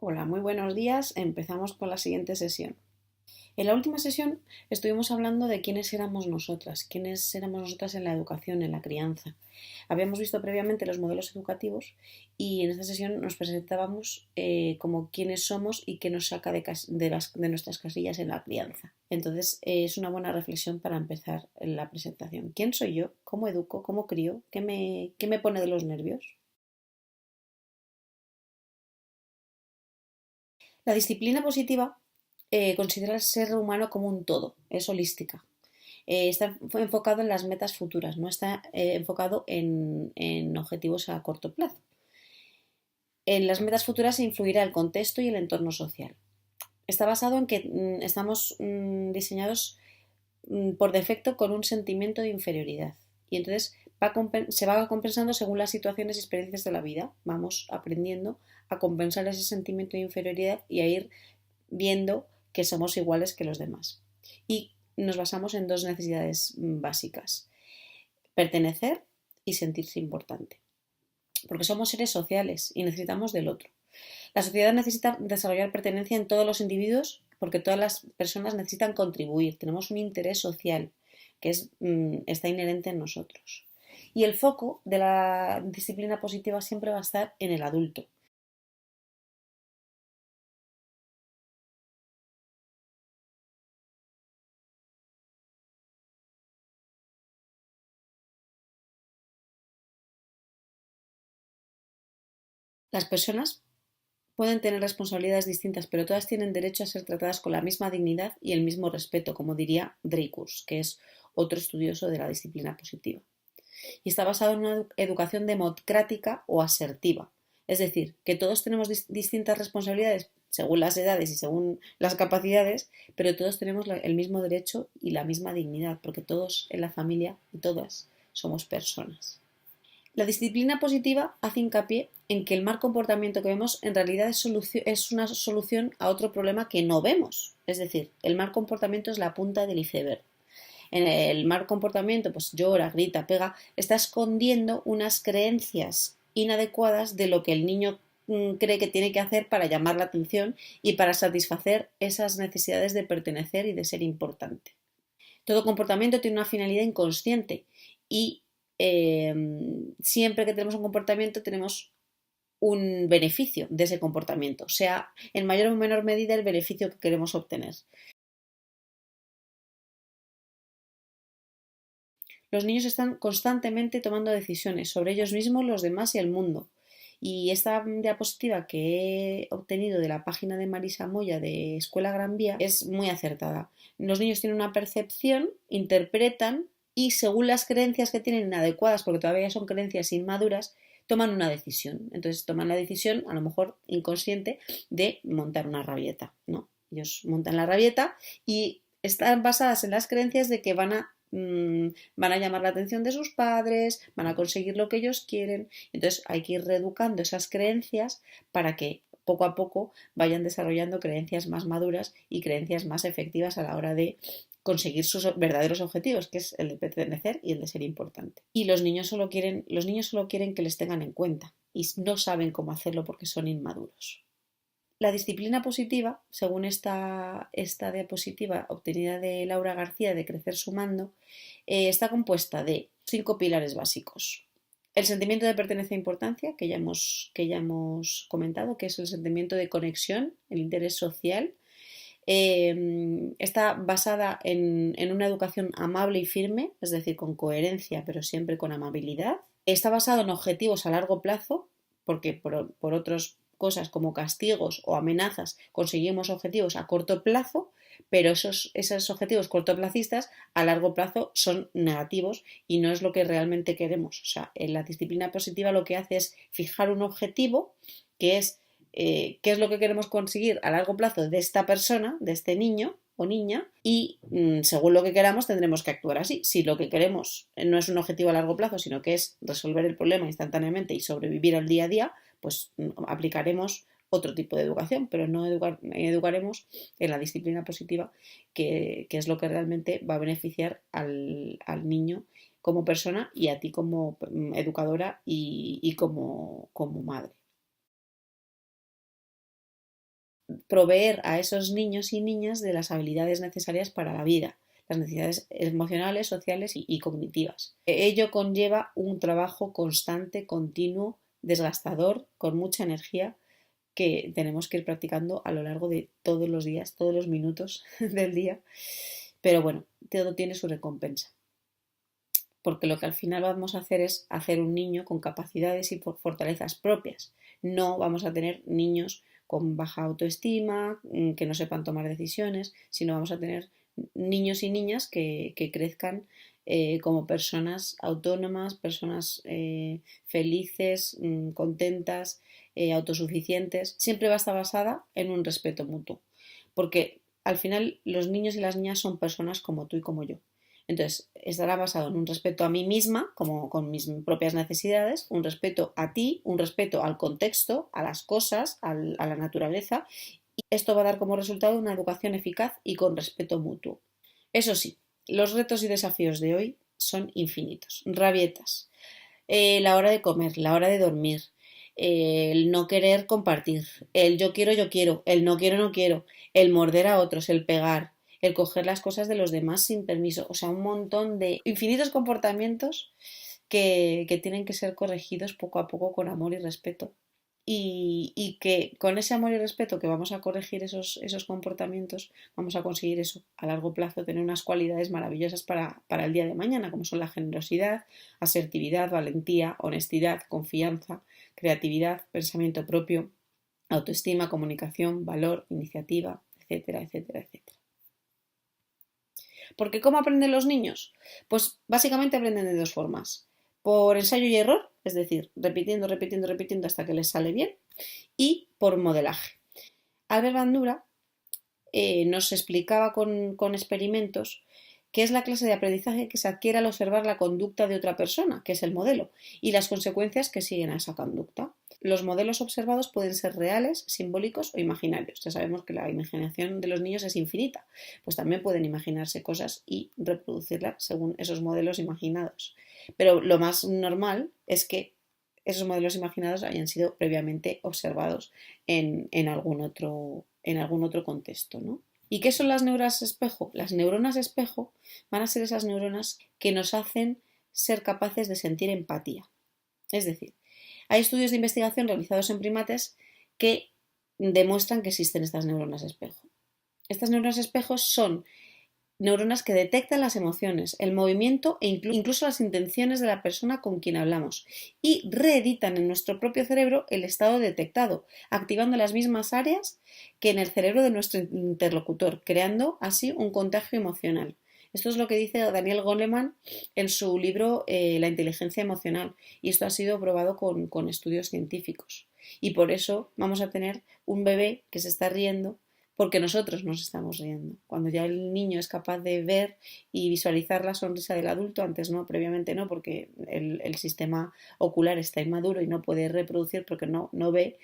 Hola, muy buenos días. Empezamos con la siguiente sesión. En la última sesión estuvimos hablando de quiénes éramos nosotras en la educación, en la crianza. Habíamos visto previamente los modelos educativos y en esta sesión nos presentábamos como quiénes somos y qué nos saca de nuestras casillas en la crianza. Entonces es una buena reflexión para empezar la presentación. ¿Quién soy yo? ¿Cómo educo? ¿Cómo crío? ¿Qué me pone de los nervios? La disciplina positiva considera al ser humano como un todo, es holística. Está enfocado en las metas futuras, no está enfocado en objetivos a corto plazo. En las metas futuras influirá el contexto y el entorno social. Está basado en que estamos diseñados por defecto con un sentimiento de inferioridad. Y entonces se va compensando según las situaciones y experiencias de la vida. Vamos aprendiendo a compensar ese sentimiento de inferioridad y a ir viendo que somos iguales que los demás. Y nos basamos en dos necesidades básicas: pertenecer y sentirse importante. Porque somos seres sociales y necesitamos del otro. La sociedad necesita desarrollar pertenencia en todos los individuos porque todas las personas necesitan contribuir. Tenemos un interés social que está inherente en nosotros. Y el foco de la disciplina positiva siempre va a estar en el adulto. Las personas pueden tener responsabilidades distintas, pero todas tienen derecho a ser tratadas con la misma dignidad y el mismo respeto, como diría Dreykus, que es otro estudioso de la disciplina positiva. Y está basado en una educación democrática o asertiva. Es decir, que todos tenemos distintas responsabilidades según las edades y según las capacidades, pero todos tenemos el mismo derecho y la misma dignidad, porque todos en la familia y todas somos personas. La disciplina positiva hace hincapié en que el mal comportamiento que vemos en realidad es una solución a otro problema que no vemos. Es decir, el mal comportamiento es la punta del iceberg. En el mal comportamiento, pues llora, grita, pega, está escondiendo unas creencias inadecuadas de lo que el niño cree que tiene que hacer para llamar la atención y para satisfacer esas necesidades de pertenecer y de ser importante. Todo comportamiento tiene una finalidad inconsciente y eh, siempre que tenemos un comportamiento tenemos un beneficio de ese comportamiento, sea en mayor o menor medida el beneficio que queremos obtener. Los niños están constantemente tomando decisiones sobre ellos mismos, los demás y el mundo. Y esta diapositiva que he obtenido de la página de Marisa Moya de Escuela Gran Vía es muy acertada. Los niños tienen una percepción, interpretan y según las creencias que tienen inadecuadas, porque todavía son creencias inmaduras, toman una decisión. Entonces toman la decisión, a lo mejor inconsciente, de montar una rabieta, ¿no? Ellos montan la rabieta y están basadas en las creencias de que van a llamar la atención de sus padres, van a conseguir lo que ellos quieren. Entonces hay que ir reeducando esas creencias para que poco a poco vayan desarrollando creencias más maduras y creencias más efectivas a la hora de conseguir sus verdaderos objetivos, que es el de pertenecer y el de ser importante. Y los niños solo quieren que les tengan en cuenta y no saben cómo hacerlo porque son inmaduros. La disciplina positiva, según esta diapositiva obtenida de Laura García de Crecer Sumando, está compuesta de 5 pilares básicos. El sentimiento de pertenencia e importancia, que ya hemos comentado, que es el sentimiento de conexión, el interés social. Está basada en una educación amable y firme, es decir, con coherencia, pero siempre con amabilidad. Está basado en objetivos a largo plazo, porque por otras cosas como castigos o amenazas conseguimos objetivos a corto plazo, pero esos objetivos cortoplacistas a largo plazo son negativos y no es lo que realmente queremos. O sea, en la disciplina positiva lo que hace es fijar un objetivo que es qué es lo que queremos conseguir a largo plazo de esta persona, de este niño o niña, y según lo que queramos tendremos que actuar así. Si lo que queremos no es un objetivo a largo plazo, sino que es resolver el problema instantáneamente y sobrevivir al día a día, pues aplicaremos otro tipo de educación, pero no educaremos en la disciplina positiva, que es lo que realmente va a beneficiar al niño como persona y a ti como educadora y como madre. proveer a esos niños y niñas de las habilidades necesarias para la vida, las necesidades emocionales, sociales y cognitivas. Ello conlleva un trabajo constante, continuo, desgastador, con mucha energía, que tenemos que ir practicando a lo largo de todos los días, todos los minutos del día. Pero bueno, todo tiene su recompensa. Porque lo que al final vamos a hacer es hacer un niño con capacidades y fortalezas propias. No vamos a tener niños con baja autoestima, que no sepan tomar decisiones, sino vamos a tener niños y niñas que crezcan como personas autónomas, personas felices, contentas, autosuficientes. Siempre va a estar basada en un respeto mutuo, porque al final los niños y las niñas son personas como tú y como yo. Entonces, estará basado en un respeto a mí misma, como con mis propias necesidades, un respeto a ti, un respeto al contexto, a las cosas, a la naturaleza, y esto va a dar como resultado una educación eficaz y con respeto mutuo. Eso sí, los retos y desafíos de hoy son infinitos. Rabietas, la hora de comer, la hora de dormir, el no querer compartir, el yo quiero, el no quiero, no quiero, el morder a otros, el pegar, el coger las cosas de los demás sin permiso. O sea, un montón de infinitos comportamientos que tienen que ser corregidos poco a poco con amor y respeto. Y que con ese amor y respeto que vamos a corregir esos comportamientos, vamos a conseguir eso a largo plazo, tener unas cualidades maravillosas para el día de mañana, como son la generosidad, asertividad, valentía, honestidad, confianza, creatividad, pensamiento propio, autoestima, comunicación, valor, iniciativa, etcétera, etcétera, etcétera. Porque ¿cómo aprenden los niños? Pues básicamente aprenden de dos formas. Por ensayo y error, es decir, repitiendo, repitiendo, repitiendo hasta que les sale bien, y por modelaje. Albert Bandura nos explicaba con experimentos qué es la clase de aprendizaje que se adquiere al observar la conducta de otra persona, que es el modelo, y las consecuencias que siguen a esa conducta. Los modelos observados pueden ser reales, simbólicos o imaginarios. Ya sabemos que la imaginación de los niños es infinita, pues también pueden imaginarse cosas y reproducirlas según esos modelos imaginados. Pero lo más normal es que esos modelos imaginados hayan sido previamente observados en algún otro contexto, ¿no? ¿Y qué son las neuronas espejo? Las neuronas espejo van a ser esas neuronas que nos hacen ser capaces de sentir empatía. Es decir, hay estudios de investigación realizados en primates que demuestran que existen estas neuronas espejo. Estas neuronas espejos son neuronas que detectan las emociones, el movimiento e incluso las intenciones de la persona con quien hablamos y reeditan en nuestro propio cerebro el estado detectado, activando las mismas áreas que en el cerebro de nuestro interlocutor, creando así un contagio emocional. Esto es lo que dice Daniel Goleman en su libro La inteligencia emocional, y esto ha sido probado con estudios científicos. Y por eso vamos a tener un bebé que se está riendo porque nosotros nos estamos riendo. Cuando ya el niño es capaz de ver y visualizar la sonrisa del adulto, antes no, previamente no, porque el sistema ocular está inmaduro y no puede reproducir porque no ve.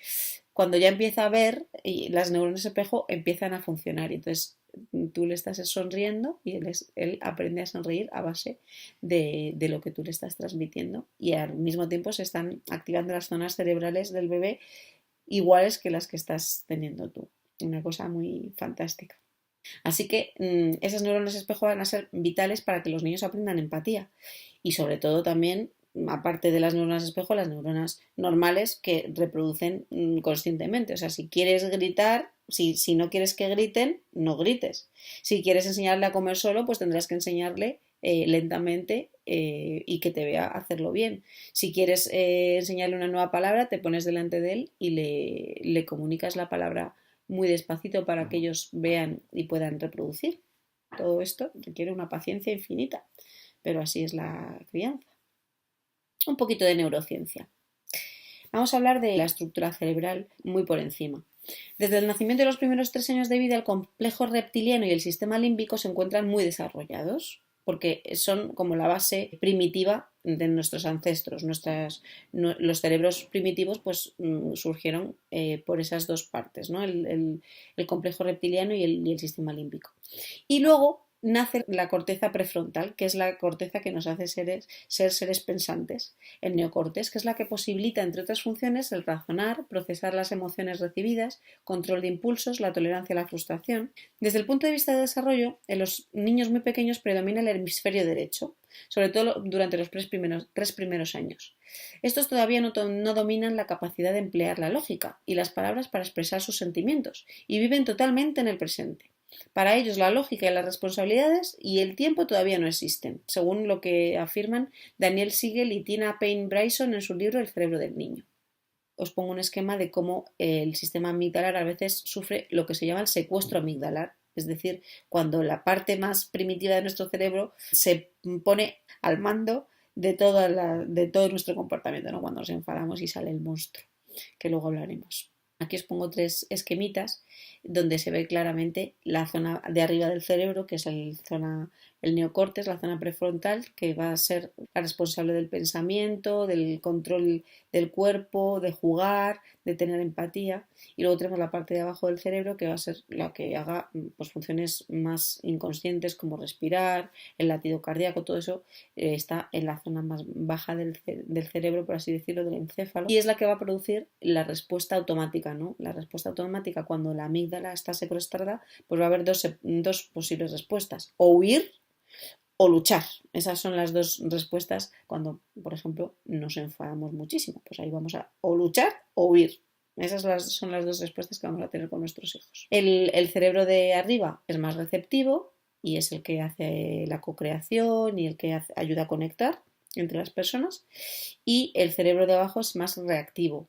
Cuando ya empieza a ver, las neuronas espejo empiezan a funcionar y entonces tú le estás sonriendo y él aprende a sonreír a base de lo que tú le estás transmitiendo, y al mismo tiempo se están activando las zonas cerebrales del bebé iguales que las que estás teniendo tú. Una cosa muy fantástica. Así que esas neuronas espejo van a ser vitales para que los niños aprendan empatía, y sobre todo también, aparte de las neuronas espejo, las neuronas normales que reproducen conscientemente. O sea, si quieres gritar, si no quieres que griten, no grites. Si quieres enseñarle a comer solo, pues tendrás que enseñarle lentamente y que te vea hacerlo bien. Si quieres enseñarle una nueva palabra, te pones delante de él y le comunicas la palabra muy despacito para que ellos vean y puedan reproducir. Todo esto requiere una paciencia infinita, pero así es la crianza. Un poquito de neurociencia. Vamos a hablar de la estructura cerebral muy por encima. Desde el nacimiento de los primeros 3 años de vida, el complejo reptiliano y el sistema límbico se encuentran muy desarrollados, porque son como la base primitiva de nuestros ancestros. Los cerebros primitivos pues surgieron por esas dos partes, ¿no? El complejo reptiliano y el sistema límbico. Y luego nace la corteza prefrontal, que es la corteza que nos hace ser seres pensantes, el neocortes, que es la que posibilita, entre otras funciones, el razonar, procesar las emociones recibidas, control de impulsos, la tolerancia a la frustración. Desde el punto de vista de desarrollo, en los niños muy pequeños predomina el hemisferio derecho, sobre todo durante los tres primeros años. Estos todavía no dominan la capacidad de emplear la lógica y las palabras para expresar sus sentimientos, y viven totalmente en el presente. Para ellos la lógica y las responsabilidades y el tiempo todavía no existen, según lo que afirman Daniel Siegel y Tina Payne Bryson en su libro El cerebro del niño. Os pongo un esquema de cómo el sistema amigdalar a veces sufre lo que se llama el secuestro amigdalar, es decir, cuando la parte más primitiva de nuestro cerebro se pone al mando de todo nuestro comportamiento, ¿no? Cuando nos enfadamos y sale el monstruo, que luego hablaremos. Aquí os pongo 3 esquemitas donde se ve claramente la zona de arriba del cerebro, que es el neocortes, la zona prefrontal, que va a ser la responsable del pensamiento, del control del cuerpo, de jugar, de tener empatía. Y luego tenemos la parte de abajo del cerebro, que va a ser la que haga pues, funciones más inconscientes, como respirar, el latido cardíaco, todo eso está en la zona más baja del cerebro, por así decirlo, del encéfalo, y es la que va a producir la respuesta automática, ¿no? La respuesta automática, cuando la amígdala está secuestrada, pues va a haber dos posibles respuestas: o huir o luchar. Esas son las 2 respuestas cuando, por ejemplo, nos enfadamos muchísimo. Pues ahí vamos a o luchar o huir. Esas son las 2 respuestas que vamos a tener con nuestros hijos. El cerebro de arriba es más receptivo y es el que hace la cocreación y el que ayuda a conectar entre las personas. Y el cerebro de abajo es más reactivo,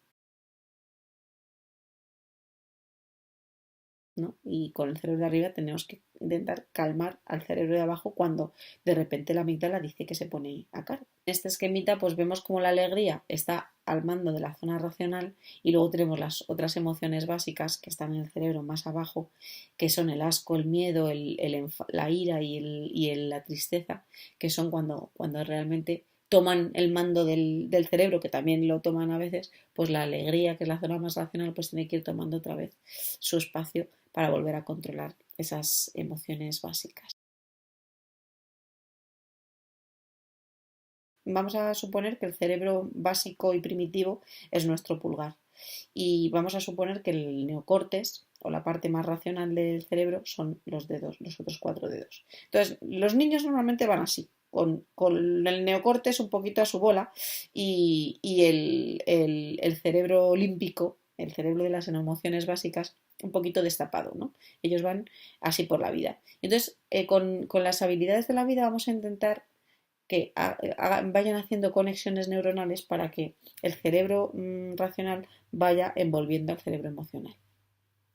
¿no? Y con el cerebro de arriba tenemos que intentar calmar al cerebro de abajo cuando de repente la amígdala dice que se pone a cargo. En este esquemita pues vemos como la alegría está al mando de la zona racional y luego tenemos las otras emociones básicas que están en el cerebro más abajo, que son el asco, el miedo, la ira y la tristeza, que son cuando realmente toman el mando del cerebro, que también lo toman a veces, pues la alegría, que es la zona más racional, pues tiene que ir tomando otra vez su espacio para volver a controlar esas emociones básicas. Vamos a suponer que el cerebro básico y primitivo es nuestro pulgar y vamos a suponer que el neocortes o la parte más racional del cerebro son los dedos, los otros 4 dedos. Entonces, los niños normalmente van así, con el neocortes un poquito a su bola y el cerebro límbico, el cerebro de las emociones básicas, un poquito destapado, ¿no? Ellos van así por la vida. Entonces, con las habilidades de la vida vamos a intentar que vayan haciendo conexiones neuronales para que el cerebro racional vaya envolviendo al cerebro emocional.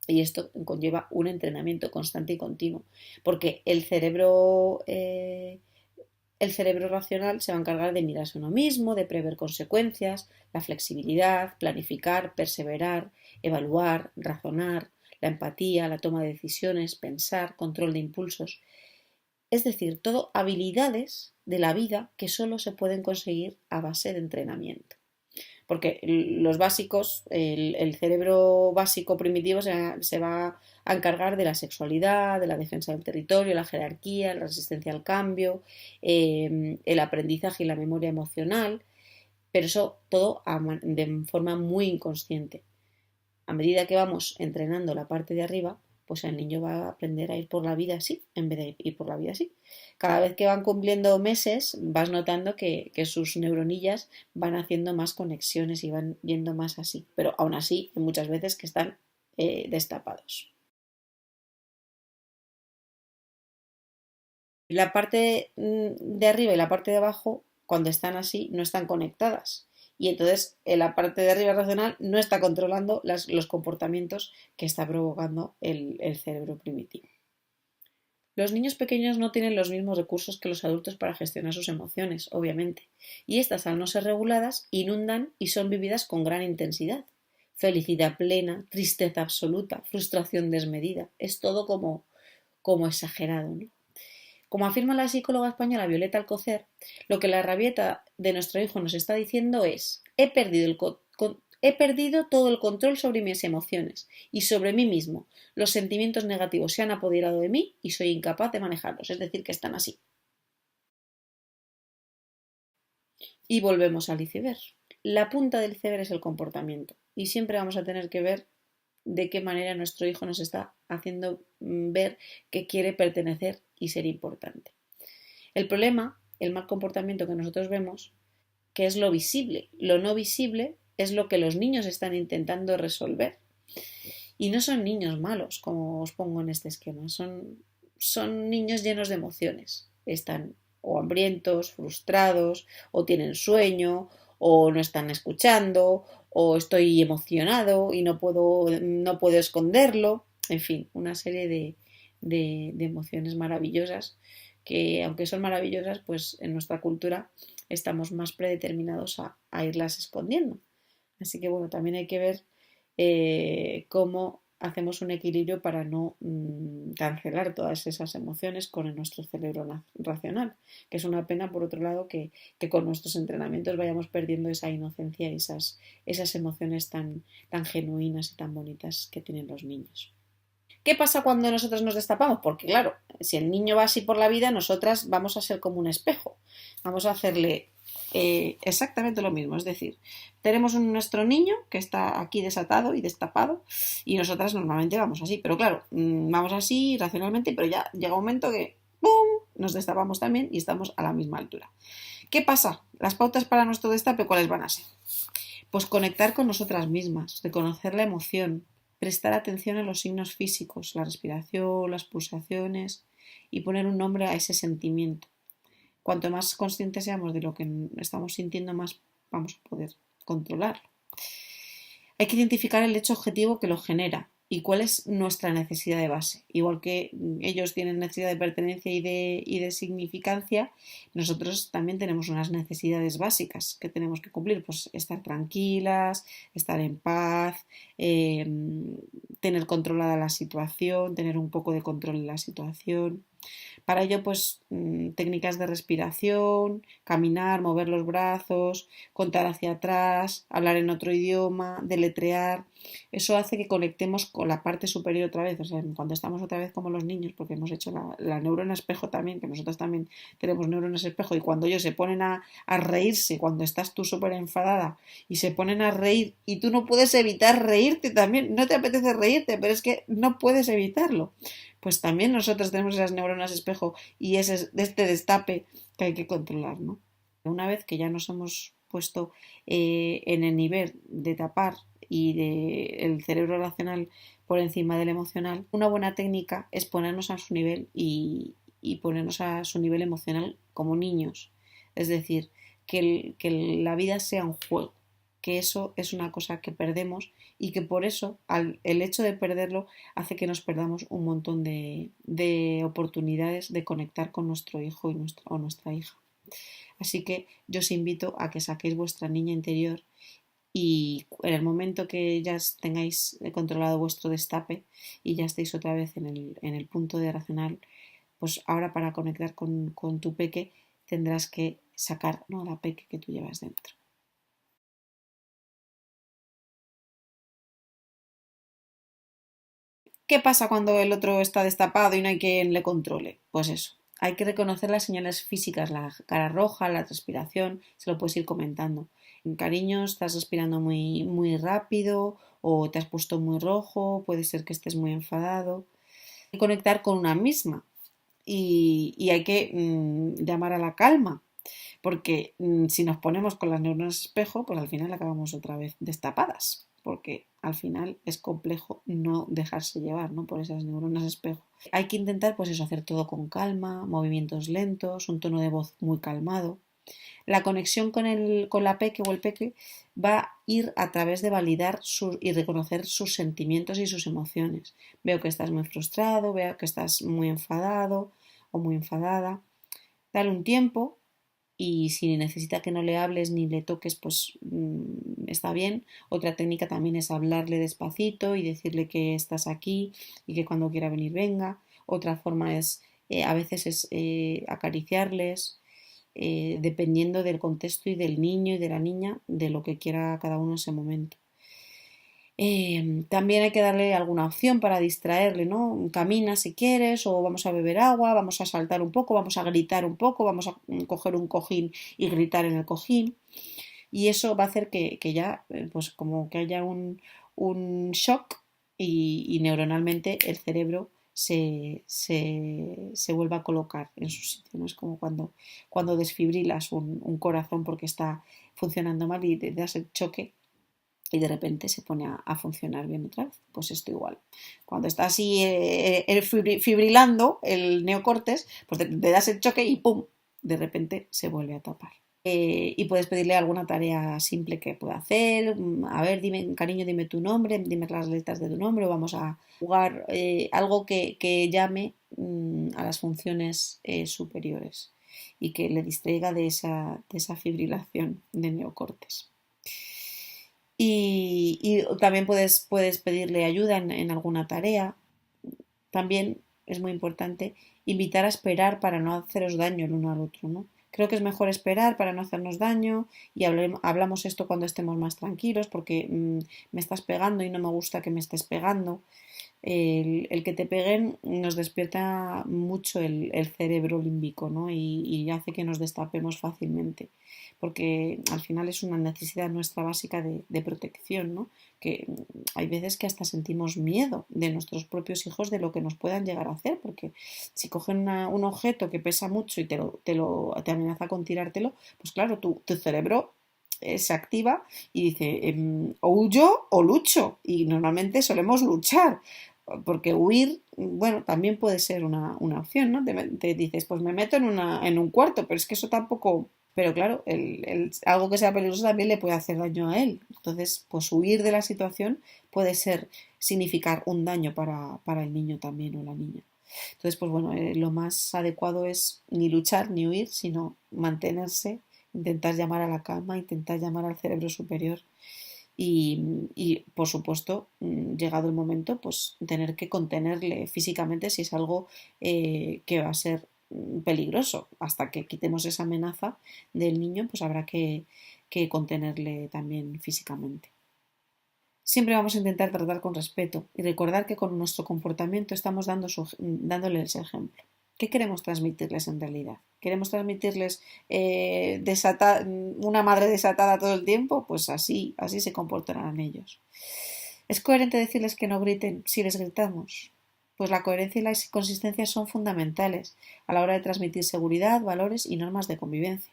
Y esto conlleva un entrenamiento constante y continuo, porque el cerebro racional se va a encargar de mirarse a uno mismo, de prever consecuencias, la flexibilidad, planificar, perseverar, evaluar, razonar, la empatía, la toma de decisiones, pensar, control de impulsos. Es decir, todo habilidades de la vida que solo se pueden conseguir a base de entrenamiento. Porque los básicos, el cerebro básico primitivo se va a encargar de la sexualidad, de la defensa del territorio, la jerarquía, la resistencia al cambio, el aprendizaje y la memoria emocional, pero eso todo de forma muy inconsciente. A medida que vamos entrenando la parte de arriba, pues el niño va a aprender a ir por la vida así, en vez de ir por la vida así. Cada vez que van cumpliendo meses, vas notando que sus neuronillas van haciendo más conexiones y van yendo más así. Pero aún así, hay muchas veces que están destapados. La parte de arriba y la parte de abajo, cuando están así, no están conectadas. Y entonces la parte de arriba racional no está controlando los comportamientos que está provocando el cerebro primitivo. Los niños pequeños no tienen los mismos recursos que los adultos para gestionar sus emociones, obviamente, y estas, al no ser reguladas, inundan y son vividas con gran intensidad. Felicidad plena, tristeza absoluta, frustración desmedida, es todo como exagerado, ¿no? Como afirma la psicóloga española Violeta Alcocer, lo que la rabieta de nuestro hijo nos está diciendo es: he perdido he perdido todo el control sobre mis emociones y sobre mí mismo. Los sentimientos negativos se han apoderado de mí y soy incapaz de manejarlos, es decir, que están así. Y volvemos al iceberg. La punta del iceberg es el comportamiento y siempre vamos a tener que ver de qué manera nuestro hijo nos está haciendo ver que quiere pertenecer y ser importante. El problema, el mal comportamiento que nosotros vemos, que es lo visible. Lo no visible es lo que los niños están intentando resolver. Y no son niños malos, como os pongo en este esquema, son niños llenos de emociones. Están o hambrientos, frustrados, o tienen sueño, o no están escuchando, o estoy emocionado y no puedo esconderlo. En fin, una serie de emociones maravillosas que, aunque son maravillosas, pues en nuestra cultura estamos más predeterminados a irlas escondiendo. Así que bueno, también hay que ver cómo hacemos un equilibrio para no cancelar todas esas emociones con nuestro cerebro racional, que es una pena, por otro lado, que con nuestros entrenamientos vayamos perdiendo esa inocencia y esas emociones tan genuinas y tan bonitas que tienen los niños. ¿Qué pasa cuando nosotros nos destapamos? Porque claro, si el niño va así por la vida, nosotras vamos a ser como un espejo. Vamos a hacerle exactamente lo mismo. Es decir, tenemos nuestro niño que está aquí desatado y destapado y nosotras normalmente vamos así. Pero claro, vamos así racionalmente, pero ya llega un momento que ¡pum!, nos destapamos también y estamos a la misma altura. ¿Qué pasa? Las pautas para nuestro destape, ¿cuáles van a ser? Pues conectar con nosotras mismas, reconocer la emoción, prestar atención a los signos físicos, la respiración, las pulsaciones y poner un nombre a ese sentimiento. Cuanto más conscientes seamos de lo que estamos sintiendo, más vamos a poder controlarlo. Hay que identificar el hecho objetivo que lo genera y cuál es nuestra necesidad de base. Igual que ellos tienen necesidad de pertenencia y de significancia, nosotros también tenemos unas necesidades básicas que tenemos que cumplir, pues estar tranquilas, estar en paz, tener controlada la situación, tener un poco de control en la situación. Para ello, pues técnicas de respiración, caminar, mover los brazos, contar hacia atrás, hablar en otro idioma, deletrear. Eso hace que conectemos con la parte superior otra vez. O sea, cuando estamos otra vez como los niños, porque hemos hecho la neurona espejo también, que nosotros también tenemos neuronas espejo, y cuando ellos se ponen a reírse, cuando estás tú súper enfadada y se ponen a reír y tú no puedes evitar reírte también, no te apetece reírte, pero es que no puedes evitarlo. Pues también nosotros tenemos esas neuronas espejo y este destape que hay que controlar, ¿no? Una vez que ya nos hemos puesto en el nivel de tapar y el cerebro racional por encima del emocional, una buena técnica es ponernos a su nivel y ponernos a su nivel emocional como niños. Es decir, que la vida sea un juego, que eso es una cosa que perdemos y que por eso el hecho de perderlo hace que nos perdamos un montón de oportunidades de conectar con nuestro hijo o nuestra hija. Así que yo os invito a que saquéis vuestra niña interior y en el momento que ya tengáis controlado vuestro destape y ya estéis otra vez en el punto de racional, pues ahora para conectar con tu peque tendrás que sacar, ¿no?, la peque que tú llevas dentro. ¿Qué pasa cuando el otro está destapado y no hay quien le controle? Pues eso, hay que reconocer las señales físicas, la cara roja, la transpiración, se lo puedes ir comentando. Cariño, estás respirando muy, muy rápido o te has puesto muy rojo, puede ser que estés muy enfadado. Hay que conectar con una misma y hay que llamar a la calma, porque si nos ponemos con las neuronas espejo, pues al final acabamos otra vez destapadas, porque al final es complejo no dejarse llevar, ¿no?, por esas neuronas espejo. Hay que intentar, pues eso, hacer todo con calma, movimientos lentos, un tono de voz muy calmado. La conexión con la peque o el peque va a ir a través de validar y reconocer sus sentimientos y sus emociones. Veo que estás muy frustrado, veo que estás muy enfadado o muy enfadada. Dale un tiempo y si necesita que no le hables ni le toques, pues está bien. Otra técnica también es hablarle despacito y decirle que estás aquí y que cuando quiera venir venga. Otra forma es, a veces es acariciarles, dependiendo del contexto y del niño y de la niña, de lo que quiera cada uno en ese momento. También hay que darle alguna opción para distraerle, ¿no? Camina si quieres, o vamos a beber agua, vamos a saltar un poco, vamos a gritar un poco, vamos a coger un cojín y gritar en el cojín. Y eso va a hacer que ya, pues como que haya un shock y neuronalmente el cerebro se vuelva a colocar en su sitio, ¿no? Es como cuando desfibrilas un corazón porque está funcionando mal y te das el choque y de repente se pone a funcionar bien otra vez. Pues esto igual. Cuando está así fibrilando el neocortes, pues te das el choque y ¡pum! De repente se vuelve a tapar. Y puedes pedirle alguna tarea simple que pueda hacer. A ver, dime, cariño, dime tu nombre, dime las letras de tu nombre, o vamos a jugar algo que llame a las funciones superiores y que le distraiga de esa fibrilación de neocortes. Y también puedes pedirle ayuda en alguna tarea. También es muy importante invitar a esperar para no haceros daño el uno al otro, ¿no? Creo que es mejor esperar para no hacernos daño y hablamos esto cuando estemos más tranquilos porque me estás pegando y no me gusta que me estés pegando. El que te peguen nos despierta mucho el cerebro límbico, ¿no? Y hace que nos destapemos fácilmente, porque al final es una necesidad nuestra básica de protección, ¿no? Que hay veces que hasta sentimos miedo de nuestros propios hijos de lo que nos puedan llegar a hacer, porque si cogen un objeto que pesa mucho y te amenaza con tirártelo, pues claro, tu cerebro se activa y dice, o huyo o lucho, y normalmente solemos luchar, porque huir, bueno, también puede ser una opción, ¿no? Te dices, pues me meto en un cuarto, pero es que eso tampoco... Pero claro, algo que sea peligroso también le puede hacer daño a él. Entonces, pues huir de la situación puede significar un daño para el niño también o la niña. Entonces, pues bueno, lo más adecuado es ni luchar ni huir, sino mantenerse, intentar llamar a la calma, intentar llamar al cerebro superior y, por supuesto, llegado el momento, pues tener que contenerle físicamente si es algo que va a ser peligroso. Hasta que quitemos esa amenaza del niño, pues habrá que contenerle también físicamente. Siempre vamos a intentar tratar con respeto y recordar que con nuestro comportamiento estamos dándoles ejemplo. ¿Qué queremos transmitirles en realidad? ¿Queremos transmitirles una madre desatada todo el tiempo? Pues así se comportarán ellos. ¿Es coherente decirles que no griten si les gritamos? Pues la coherencia y la consistencia son fundamentales a la hora de transmitir seguridad, valores y normas de convivencia.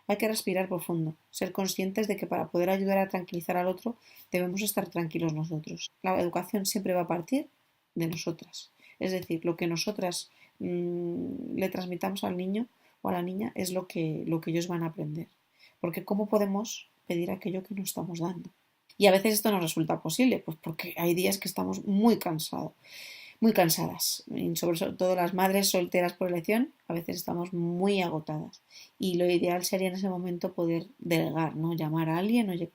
Hay que respirar profundo, ser conscientes de que para poder ayudar a tranquilizar al otro debemos estar tranquilos nosotros. La educación siempre va a partir de nosotras. Es decir, lo que nosotras le transmitamos al niño o a la niña es lo que ellos van a aprender. Porque ¿cómo podemos pedir aquello que no estamos dando? Y a veces esto no resulta posible, pues porque hay días que estamos muy cansadas, y sobre todo las madres solteras por elección, a veces estamos muy agotadas y lo ideal sería en ese momento poder delegar, ¿no? Llamar a alguien, oye,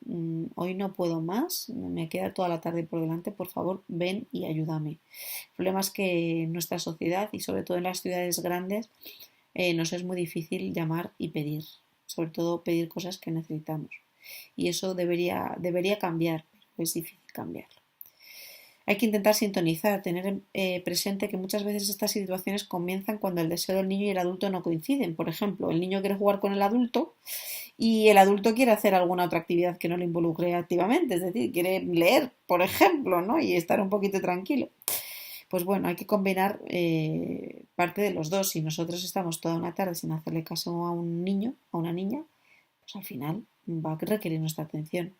hoy no puedo más, me queda toda la tarde por delante, por favor ven y ayúdame. El problema es que en nuestra sociedad y sobre todo en las ciudades grandes nos es muy difícil llamar y pedir, sobre todo pedir cosas que necesitamos y eso debería cambiar, pero es difícil cambiarlo. Hay que intentar sintonizar, tener presente que muchas veces estas situaciones comienzan cuando el deseo del niño y el adulto no coinciden. Por ejemplo, el niño quiere jugar con el adulto y el adulto quiere hacer alguna otra actividad que no le involucre activamente, es decir, quiere leer, por ejemplo, ¿no? Y estar un poquito tranquilo. Pues bueno, hay que combinar parte de los dos. Si nosotros estamos toda una tarde sin hacerle caso a un niño, a una niña, pues al final va a requerir nuestra atención.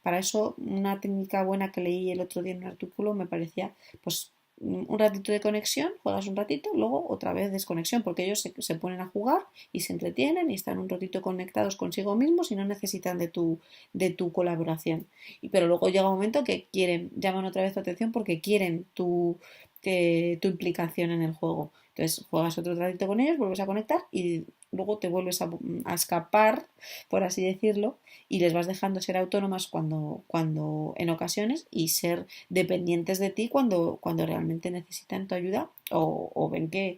Para eso, una técnica buena que leí el otro día en un artículo me parecía, pues, un ratito de conexión, juegas un ratito, luego otra vez desconexión, porque ellos se ponen a jugar y se entretienen y están un ratito conectados consigo mismos y no necesitan de tu colaboración. Pero luego llega un momento que llaman otra vez tu atención porque quieren tu implicación en el juego. Entonces juegas otro ratito con ellos, vuelves a conectar y luego te vuelves a escapar, por así decirlo, y les vas dejando ser autónomas cuando en ocasiones y ser dependientes de ti cuando realmente necesitan tu ayuda o ven que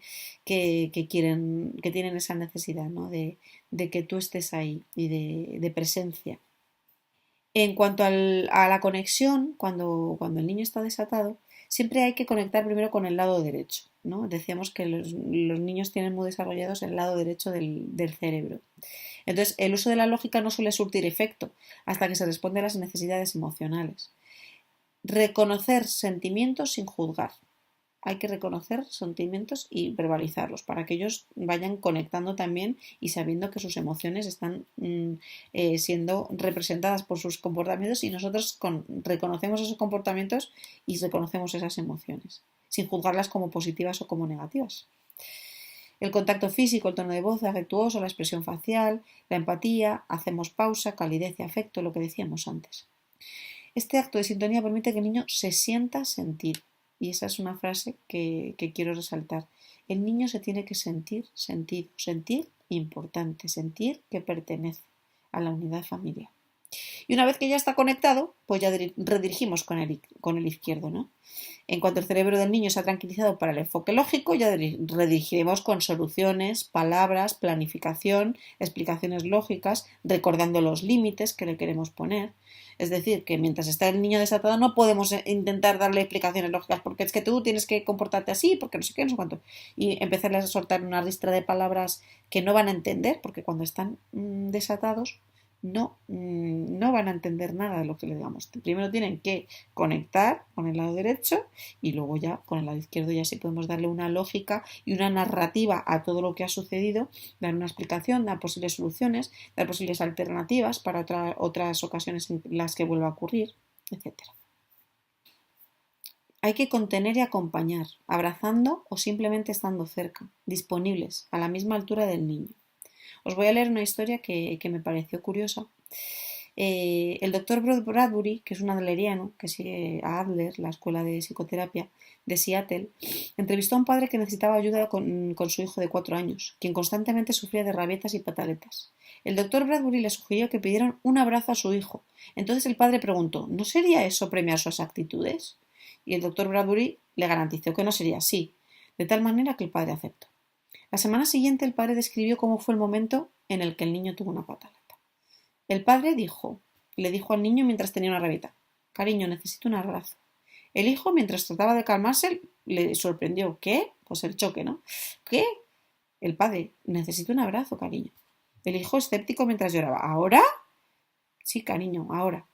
tienen esa necesidad, ¿no? de que tú estés ahí y de presencia. En cuanto a la conexión, cuando el niño está desatado, siempre hay que conectar primero con el lado derecho, ¿no? Decíamos que los niños tienen muy desarrollados el lado derecho del cerebro. Entonces, el uso de la lógica no suele surtir efecto hasta que se responde a las necesidades emocionales. Reconocer sentimientos sin juzgar. Hay que reconocer sentimientos y verbalizarlos para que ellos vayan conectando también y sabiendo que sus emociones están siendo representadas por sus comportamientos y nosotros reconocemos esos comportamientos y reconocemos esas emociones, sin juzgarlas como positivas o como negativas. El contacto físico, el tono de voz afectuoso, la expresión facial, la empatía, hacemos pausa, calidez y afecto, lo que decíamos antes. Este acto de sintonía permite que el niño se sienta sentir. Y esa es una frase que quiero resaltar. El niño se tiene que sentir importante, sentir que pertenece a la unidad familiar. Y una vez que ya está conectado, pues ya redirigimos con el izquierdo, ¿no? En cuanto el cerebro del niño se ha tranquilizado para el enfoque lógico, ya redirigiremos con soluciones, palabras, planificación, explicaciones lógicas, recordando los límites que le queremos poner. Es decir, que mientras está el niño desatado no podemos intentar darle explicaciones lógicas porque es que tú tienes que comportarte así, porque no sé qué, no sé cuánto. Y empezarles a soltar una ristra de palabras que no van a entender, porque cuando están desatados no van a entender nada de lo que le digamos. Primero tienen que conectar con el lado derecho y luego ya con el lado izquierdo ya sí podemos darle una lógica y una narrativa a todo lo que ha sucedido, dar una explicación, dar posibles soluciones, dar posibles alternativas para otras ocasiones en las que vuelva a ocurrir, etc. Hay que contener y acompañar, abrazando o simplemente estando cerca, disponibles, a la misma altura del niño. Os voy a leer una historia que me pareció curiosa. El doctor Bradbury, que es un adleriano que sigue a Adler, la escuela de psicoterapia de Seattle, entrevistó a un padre que necesitaba ayuda con su hijo de 4 años, quien constantemente sufría de rabietas y pataletas. El doctor Bradbury le sugirió que pidieran un abrazo a su hijo. Entonces el padre preguntó, ¿no sería eso premiar sus actitudes? Y el doctor Bradbury le garantizó que no sería así, de tal manera que el padre aceptó. La semana siguiente el padre describió cómo fue el momento en el que el niño tuvo una pataleta. El padre le dijo al niño mientras tenía una rabieta, cariño, necesito un abrazo. El hijo, mientras trataba de calmarse, le sorprendió. ¿Qué? Pues el choque, ¿no? ¿Qué? El padre, necesito un abrazo, cariño. El hijo escéptico mientras lloraba. ¿Ahora? Sí, cariño, ahora.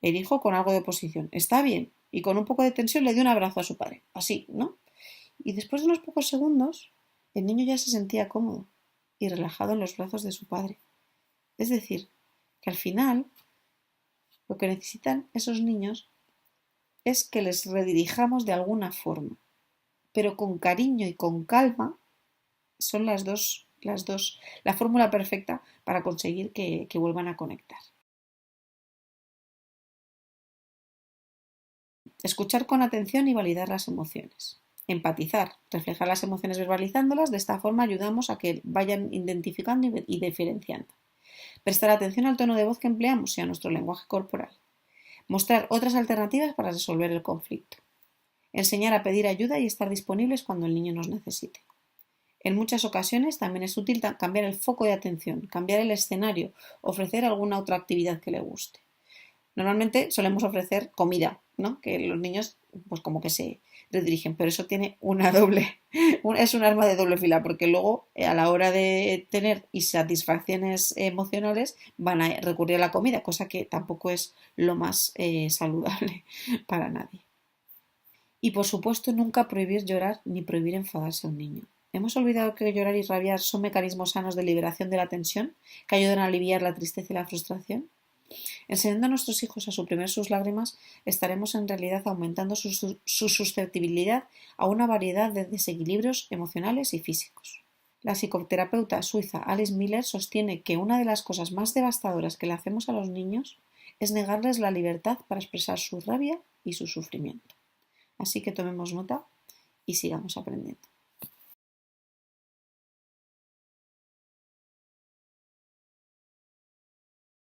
El hijo con algo de oposición. Está bien. Y con un poco de tensión le dio un abrazo a su padre. Así, ¿no? Y después de unos pocos segundos, el niño ya se sentía cómodo y relajado en los brazos de su padre. Es decir, que al final lo que necesitan esos niños es que les redirijamos de alguna forma, pero con cariño y con calma son la fórmula perfecta para conseguir que vuelvan a conectar. Escuchar con atención y validar las emociones. Empatizar, reflejar las emociones verbalizándolas, de esta forma ayudamos a que vayan identificando y diferenciando. Prestar atención al tono de voz que empleamos y a nuestro lenguaje corporal. Mostrar otras alternativas para resolver el conflicto. Enseñar a pedir ayuda y estar disponibles cuando el niño nos necesite. En muchas ocasiones también es útil cambiar el foco de atención, cambiar el escenario, ofrecer alguna otra actividad que le guste. Normalmente solemos ofrecer comida, ¿no? Que los niños pues como que se redirigen, pero eso tiene es un arma de doble fila, porque luego a la hora de tener insatisfacciones emocionales van a recurrir a la comida, cosa que tampoco es lo más saludable para nadie. Y por supuesto nunca prohibir llorar ni prohibir enfadarse a un niño. ¿Hemos olvidado que llorar y rabiar son mecanismos sanos de liberación de la tensión que ayudan a aliviar la tristeza y la frustración? Enseñando a nuestros hijos a suprimir sus lágrimas, estaremos en realidad aumentando su susceptibilidad a una variedad de desequilibrios emocionales y físicos. La psicoterapeuta suiza Alice Miller sostiene que una de las cosas más devastadoras que le hacemos a los niños es negarles la libertad para expresar su rabia y su sufrimiento. Así que tomemos nota y sigamos aprendiendo.